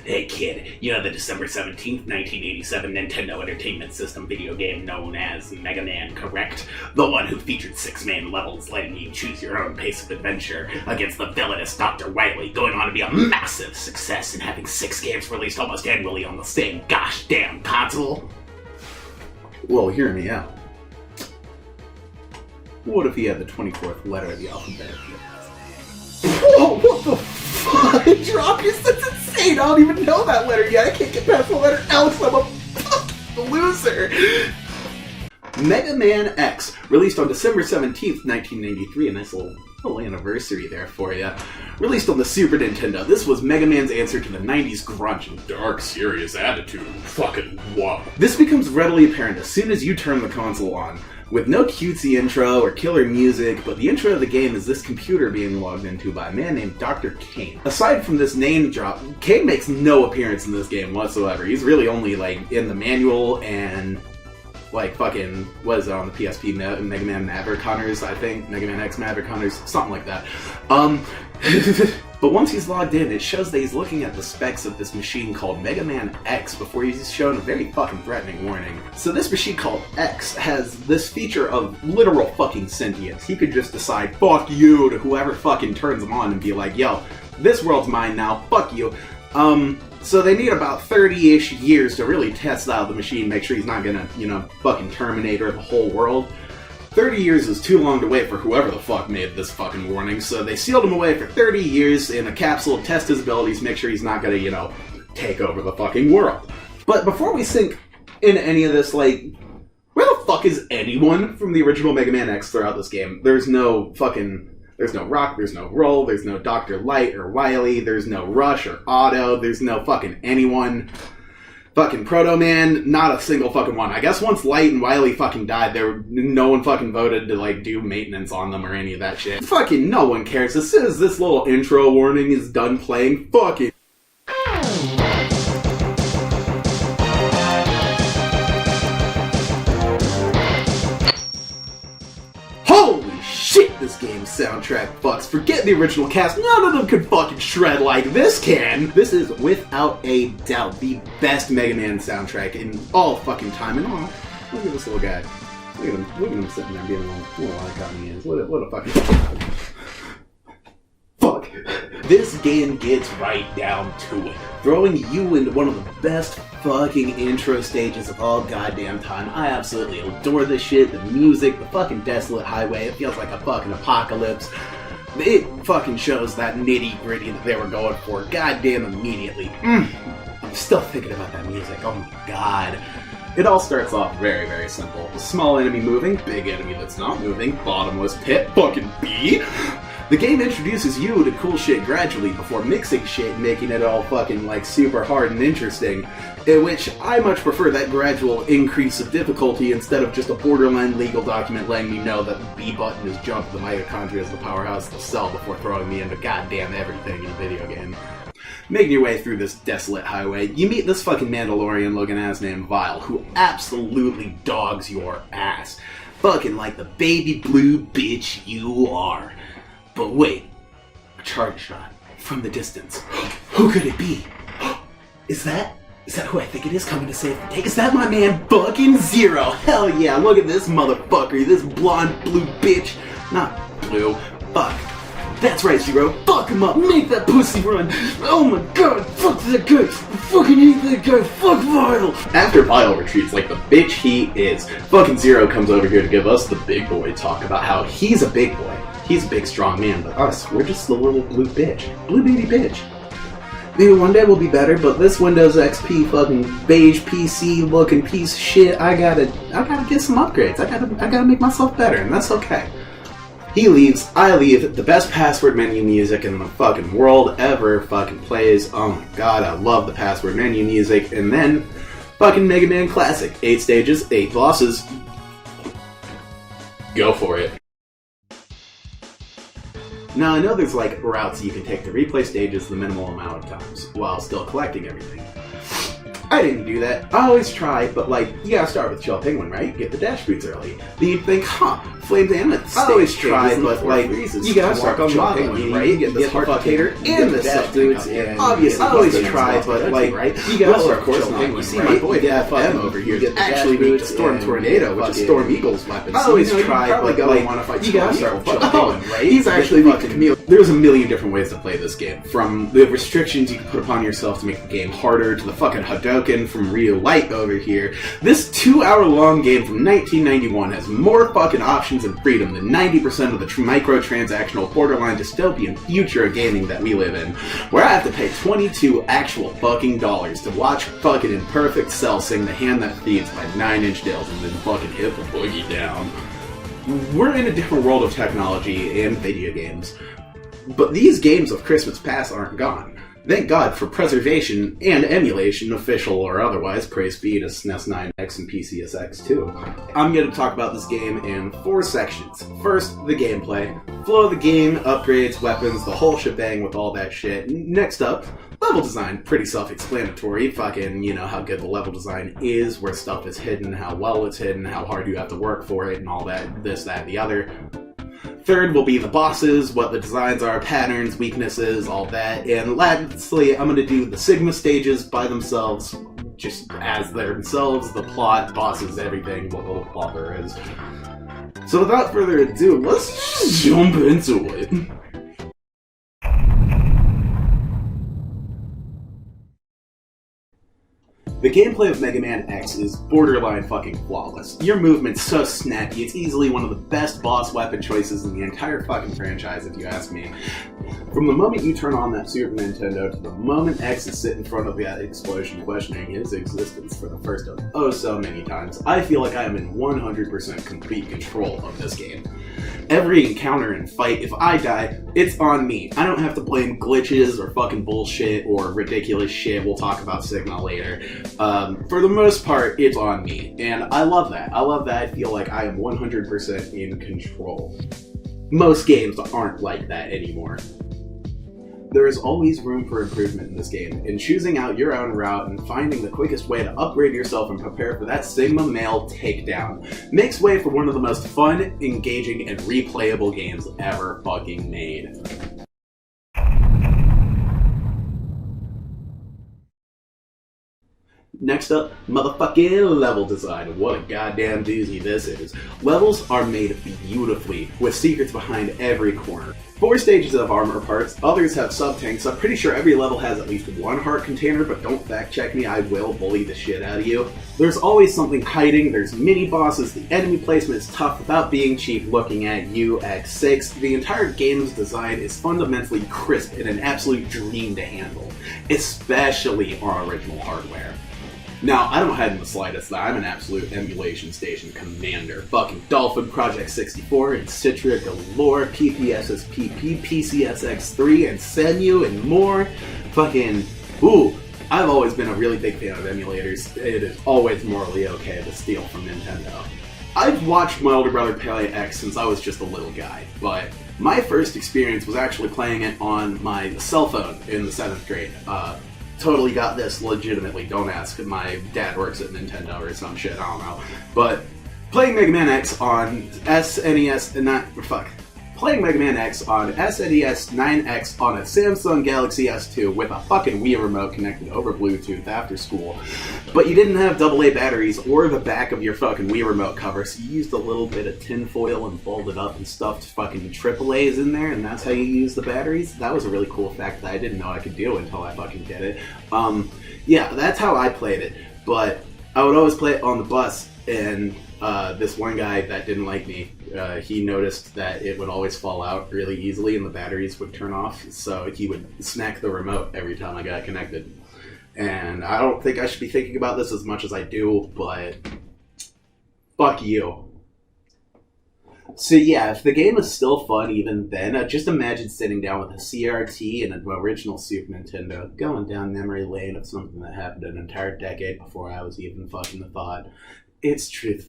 Hey kid, you know the December 17th, 1987 Nintendo Entertainment System video game known as Mega Man, correct? The one who featured 6-man levels letting you choose your own pace of adventure against the villainous Dr. Wily, going on to be a massive success and having 6 games released almost annually on the same gosh damn console? Well, hear me out. What if he had the 24th letter of the alphabet? Whoa, what the fuck? Dropius, that's insane! I don't even know that letter yet. I can't get past the letter L, I'm a fucking loser. Mega Man X, released on December 17th, 1993, a nice little anniversary there for you. Released on the Super Nintendo, this was Mega Man's answer to the 90s grunge and dark, serious attitude. Fucking whoa. This becomes readily apparent as soon as you turn the console on. With no cutesy intro or killer music, but the intro of the game is this computer being logged into by a man named Dr. Kane. Aside from this name drop, Kane makes no appearance in this game whatsoever. He's really only, like, in the manual and, like, fucking, what is it on the PSP, Mega Man Maverick Hunters, I think? Mega Man X Maverick Hunters, something like that. But once he's logged in, it shows that he's looking at the specs of this machine called Mega Man X before he's shown a very fucking threatening warning. So this machine called X has this feature of literal fucking sentience. He could just decide, fuck you, to whoever fucking turns him on and be like, yo, this world's mine now, fuck you. So they need about 30-ish years to really test out the machine, make sure he's not gonna, fucking Terminator the whole world. 30 years is too long to wait for whoever the fuck made this fucking warning, so they sealed him away for 30 years in a capsule to test his abilities, make sure he's not gonna, take over the fucking world. But before we sink into any of this, like, where the fuck is anyone from the original Mega Man X throughout this game? There's no Rock, there's no Roll, there's no Dr. Light or Wily, there's no Rush or Otto, there's no fucking anyone. Fucking Proto Man, not a single fucking one. I guess once Light and Wily fucking died, no one fucking voted to, like, do maintenance on them or any of that shit. Fucking no one cares. As soon as this little intro warning is done playing, fucking... Holy shit, this game's soundtrack fucks. Forget the original cast, none of them could fucking shred like this can! This is, without a doubt, the best Mega Man soundtrack in all fucking time. And look at this little guy. Look at him sitting there being a little icon he is. What a fucking... Fuck. This game gets right down to it, throwing you into one of the best fucking intro stages of all goddamn time. I absolutely adore this shit. The music, the fucking desolate highway, it feels like a fucking apocalypse. It fucking shows that nitty gritty that they were going for goddamn immediately. I'm still thinking about that music, oh my god. It all starts off very, very simple. A small enemy moving, big enemy that's not moving, bottomless pit, fucking B. The game introduces you to cool shit gradually before mixing shit and making it all fucking, like, super hard and interesting, in which I much prefer that gradual increase of difficulty instead of just a borderline legal document letting me know that the B button is jump, the mitochondria is the powerhouse of the cell before throwing me into goddamn everything in a video game. Making your way through this desolate highway, you meet this fucking Mandalorian-looking ass named Vile, who absolutely dogs your ass. Fucking like the baby blue bitch you are. But wait, a charge shot from the distance. Who could it be? Is that who I think it is coming to save the day? Is that my man fucking Zero? Hell yeah, look at this motherfucker, this blonde blue bitch. Not blue, fuck. That's right, Zero, fuck him up, make that pussy run. Oh my god, fuck that guy, I fucking hate that guy, fuck Vile. After Vile retreats like the bitch he is, fucking Zero comes over here to give us the big boy talk about how he's a big boy. He's a big, strong man, but us, we're just the little blue bitch. Blue baby bitch. Maybe one day we'll be better, but this Windows XP fucking beige PC looking piece of shit, I gotta get some upgrades. I gotta make myself better, and that's okay. He leaves, I leave, the best password menu music in the fucking world ever fucking plays. Oh my god, I love the password menu music. And then, fucking Mega Man Classic. 8 stages, 8 bosses. Go for it. Now, I know there's, like, routes you can take to replay stages the minimal amount of times, while still collecting everything. I didn't do that. I always try, but, like, you gotta start with Shell Penguin, right? Get the dash boots early. Then you'd think, Flames Amethyst. I always try, but like, you gotta start on Chill Penguin, right? You get the Heart Potator and the Self Boots, and obviously, I always try, but like, you gotta start Chill Penguin. You see my boy FM over here actually beat Storm Tornado, which is Storm Eagle's weapon. I always try, but like, you gotta start with Chill Penguin, right? He's actually fucking Camille. There's a million different ways to play this game, from the restrictions you can put upon yourself to make the game harder, to the fucking Hadouken from Rio Light over here. This 2-hour-long game from 1991 has more fucking options and freedom than 90% of the microtransactional borderline dystopian future of gaming that we live in, where I have to pay 22 actual fucking dollars to watch fucking Imperfect Cell sing The Hand That Feeds by 9 Inch Nails and then fucking hit the boogie down. We're in a different world of technology and video games, but these games of Christmas past aren't gone. Thank God for preservation and emulation, official or otherwise. Praise be to SNES 9X and PCSX too. I'm going to talk about this game in 4 sections. First, the gameplay. Flow of the game, upgrades, weapons, the whole shebang with all that shit. Next up, level design. Pretty self-explanatory. Fucking, you know, how good the level design is, where stuff is hidden, how well it's hidden, how hard you have to work for it, and all that, this, that, the other. Third will be the bosses, what the designs are, patterns, weaknesses, all that. And lastly, I'm going to do the Sigma stages by themselves, just as themselves, the plot, bosses, everything, what little plot there is. So without further ado, let's just jump into it. The gameplay of Mega Man X is borderline fucking flawless. Your movement's so snappy, it's easily one of the best boss weapon choices in the entire fucking franchise, if you ask me. From the moment you turn on that Super Nintendo to the moment X is sitting in front of that explosion questioning his existence for the first of oh so many times, I feel like I am in 100% complete control of this game. Every encounter and fight, if I die, it's on me. I don't have to blame glitches or fucking bullshit or ridiculous shit. We'll talk about Sigma later. For the most part, it's on me. And I love that. I love that. I feel like I am 100% in control. Most games aren't like that anymore. There is always room for improvement in this game, and choosing out your own route and finding the quickest way to upgrade yourself and prepare for that Sigma male takedown makes way for one of the most fun, engaging, and replayable games ever fucking made. Next up, motherfucking level design. What a goddamn doozy this is. Levels are made beautifully, with secrets behind every corner. 4 stages of armor parts, others have sub-tanks. I'm pretty sure every level has at least 1 heart container, but don't fact check me, I will bully the shit out of you. There's always something hiding, there's mini-bosses, the enemy placement is tough without being cheap looking at you, X6. The entire game's design is fundamentally crisp and an absolute dream to handle, especially on original hardware. Now, I don't hide in the slightest that I'm an absolute emulation station commander. Fucking Dolphin, Project 64, and Citra galore, PPSSPP, PCSX3, and Senyu, and more. Fucking, ooh, I've always been a really big fan of emulators. It is always morally okay to steal from Nintendo. I've watched my older brother play X since I was just a little guy, but my first experience was actually playing it on my cell phone in the 7th grade. Totally got this legitimately, don't ask. My dad works at Nintendo or some shit, I don't know. But playing Mega Man X on SNES, playing Mega Man X on SNES 9X on a Samsung Galaxy S2 with a fucking Wii remote connected over Bluetooth after school. But you didn't have AA batteries or the back of your fucking Wii remote cover, so you used a little bit of tin foil and folded up and stuffed fucking AAAs in there, and that's how you use the batteries. That was a really cool fact that I didn't know I could do until I fucking did it. Yeah, that's how I played it, but I would always play it on the bus, and this one guy that didn't like me, he noticed that it would always fall out really easily and the batteries would turn off, so he would snack the remote every time I got connected. And I don't think I should be thinking about this as much as I do, but fuck you. So yeah, if the game is still fun even then, just imagine sitting down with a CRT and an original Super Nintendo, going down memory lane of something that happened an entire decade before I was even fucking the thought. It's truth.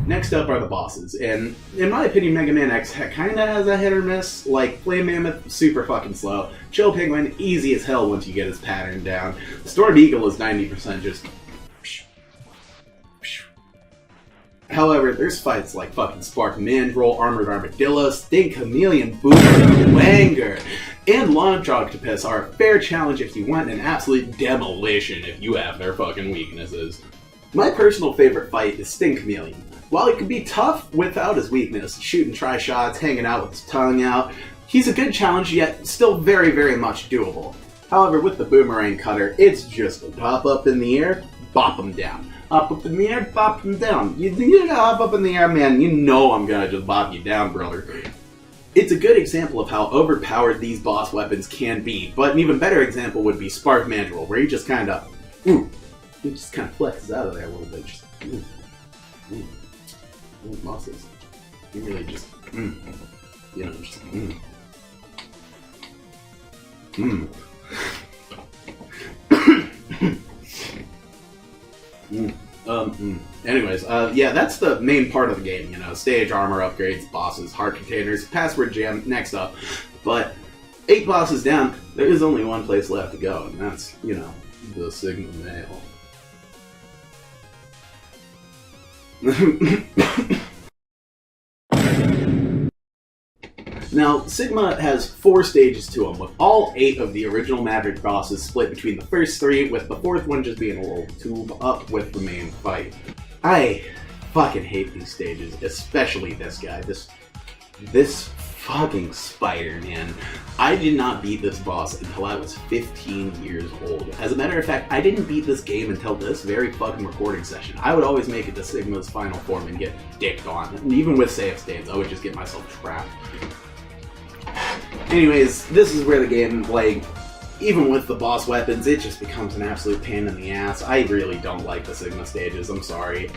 Next up are the bosses, and in my opinion, Mega Man X kinda has a hit or miss. Like, Flame Mammoth, super fucking slow. Chill Penguin, easy as hell once you get his pattern down. Storm Eagle is 90% just However, there's fights like fucking Spark Mandrill, Armored Armadillo, Stink Chameleon, Boomerang, Wanger, and Launch Octopus are a fair challenge if you want an absolute demolition if you have their fucking weaknesses. My personal favorite fight is Stink Chameleon. While he can be tough without his weakness, shooting tri-shots, hanging out with his tongue out, he's a good challenge yet still very, very much doable. However, with the Boomerang Cutter, it's just a pop up in the air, bop him down. Up in the air, bop him down. You gotta hop up in the air, man. You know I'm gonna just bop you down, brother. It's a good example of how overpowered these boss weapons can be, but an even better example would be Spark Mandrill, where he just kind of, flexes out of there a little bit. Just, muscles. He really just, Anyways, yeah, that's the main part of the game, stage, armor upgrades, bosses, heart containers, password jam, next up. But 8 bosses down, there is only one place left to go, and that's, the Sigma Male. Now, Sigma has 4 stages to him, with all 8 of the original Maverick bosses split between the first 3, with the 4th one just being a little tube up with the main fight. I fucking hate these stages, especially this guy, this fucking spider, man. I did not beat this boss until I was 15 years old. As a matter of fact, I didn't beat this game until this very fucking recording session. I would always make it to Sigma's final form and get dicked on. And even with save states, I would just get myself trapped. Anyways, this is where the game, even with the boss weapons, it just becomes an absolute pain in the ass. I really don't like the Sigma stages, I'm sorry.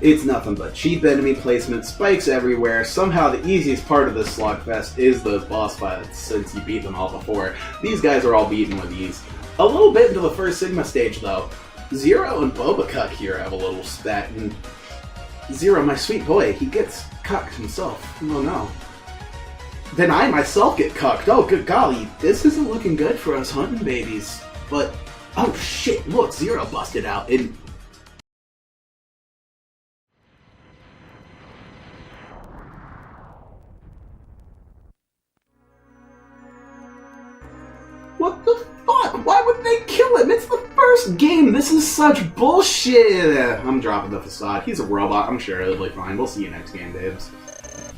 It's nothing but cheap enemy placement, spikes everywhere. Somehow the easiest part of this slogfest is those boss fights, since you beat them all before. These guys are all beaten with ease. A little bit into the first Sigma stage, though. Zero and Bobacuck here have a little spat, and Zero, my sweet boy, he gets cucked himself. Oh no. Then I myself get cucked. Oh, good golly, this isn't looking good for us hunting babies. But, oh shit, look, Zero busted out, and... What the fuck? Why would they kill him? It's the first game! This is such bullshit! I'm dropping the facade. He's a robot. I'm sure it'll be fine. We'll see you next game, babes.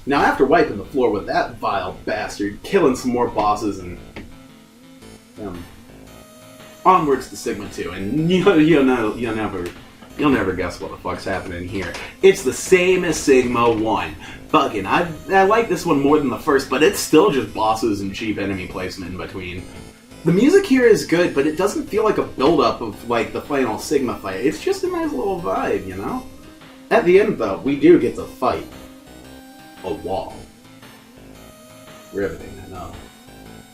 Now, after wiping the floor with that vile bastard, killing some more bosses, and onwards to Sigma 2, and you'll never guess what the fuck's happening here. It's the same as Sigma 1. Fucking, I like this one more than the first, but it's still just bosses and cheap enemy placement in between. The music here is good, but it doesn't feel like a build-up of, the final Sigma fight. It's just a nice little vibe, At the end, though, we do get to fight a wall. Riveting, I know.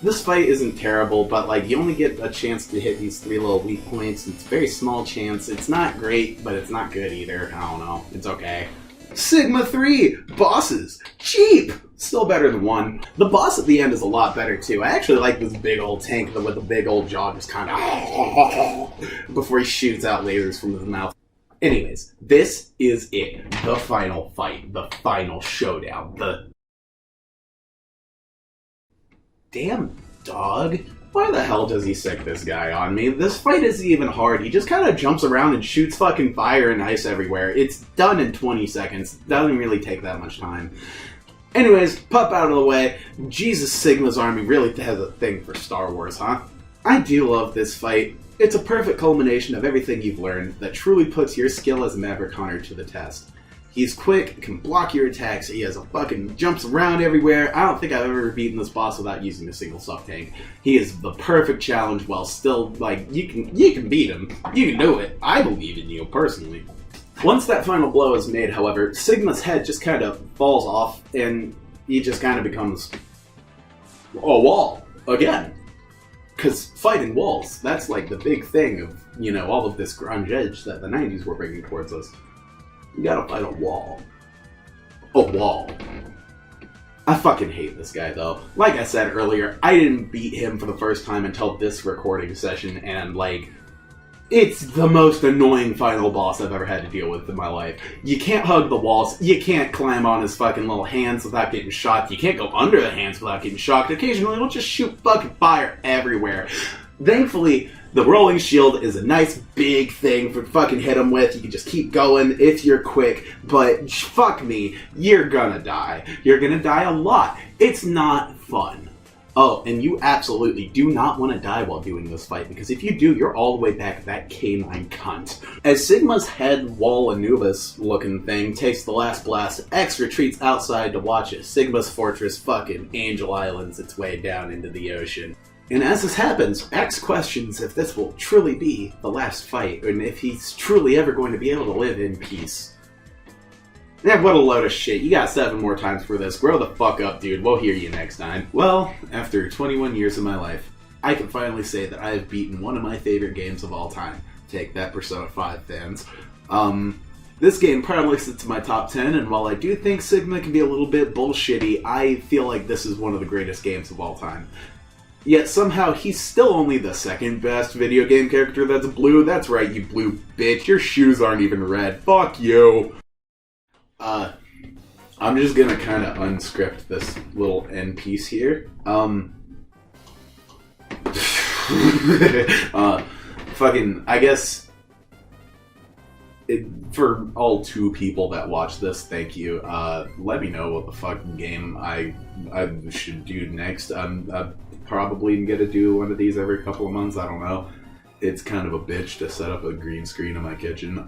This fight isn't terrible, but you only get a chance to hit these 3 little weak points. It's a very small chance. It's not great, but it's not good either. I don't know. It's okay. Sigma 3! Bosses! Cheap! Still better than 1. The boss at the end is a lot better too. I actually like this big old tank with a big old jaw just kind of before he shoots out lasers from his mouth. Anyways, this is it. The final fight. The final showdown. The... Damn dog. Why the hell does he sick this guy on me? This fight isn't even hard. He just kind of jumps around and shoots fucking fire and ice everywhere. It's done in 20 seconds. Doesn't really take that much time. Anyways, pop out of the way. Jesus, Sigma's army really has a thing for Star Wars, huh? I do love this fight. It's a perfect culmination of everything you've learned that truly puts your skill as a Maverick Hunter to the test. He's quick, can block your attacks, he has a fucking jumps around everywhere. I don't think I've ever beaten this boss without using a single suck tank. He is the perfect challenge while still, you can beat him. You can do it. I believe in you, personally. Once that final blow is made, however, Sigma's head just kind of falls off, and he just kind of becomes a wall again. Because fighting walls, that's the big thing of, all of this grunge edge that the 90s were bringing towards us. You gotta fight a wall. A wall. I fucking hate this guy, though. Like I said earlier, I didn't beat him for the first time until this recording session, and, It's the most annoying final boss I've ever had to deal with in my life. You can't hug the walls. You can't climb on his fucking little hands without getting shocked. You can't go under the hands without getting shocked. Occasionally, he'll just shoot fucking fire everywhere. Thankfully, the rolling shield is a nice big thing for fucking hit him with. You can just keep going if you're quick. But fuck me, you're gonna die. You're gonna die a lot. It's not fun. Oh, and you absolutely do not want to die while doing this fight, because if you do, you're all the way back at that canine cunt. As Sigma's head wall Anubis looking thing takes the last blast, X retreats outside to watch as Sigma's fortress fucking Angel Islands its way down into the ocean. And as this happens, X questions if this will truly be the last fight, and if he's truly ever going to be able to live in peace. Yeah, what a load of shit. You got 7 more times for this. Grow the fuck up, dude. We'll hear you next time. Well, after 21 years of my life, I can finally say that I have beaten one of my favorite games of all time. Take that, Persona 5 fans. This game proudly sits in my top 10, and while I do think Sigma can be a little bit bullshitty, I feel like this is one of the greatest games of all time. Yet somehow he's still only the second best video game character that's blue. That's right, you blue bitch. Your shoes aren't even red. Fuck you. I'm just gonna kind of unscript this little end piece here. I guess, for all 2 people that watch this, thank you. Let me know what the fucking game I should do next. I'm probably gonna do one of these every couple of months, I don't know. It's kind of a bitch to set up a green screen in my kitchen.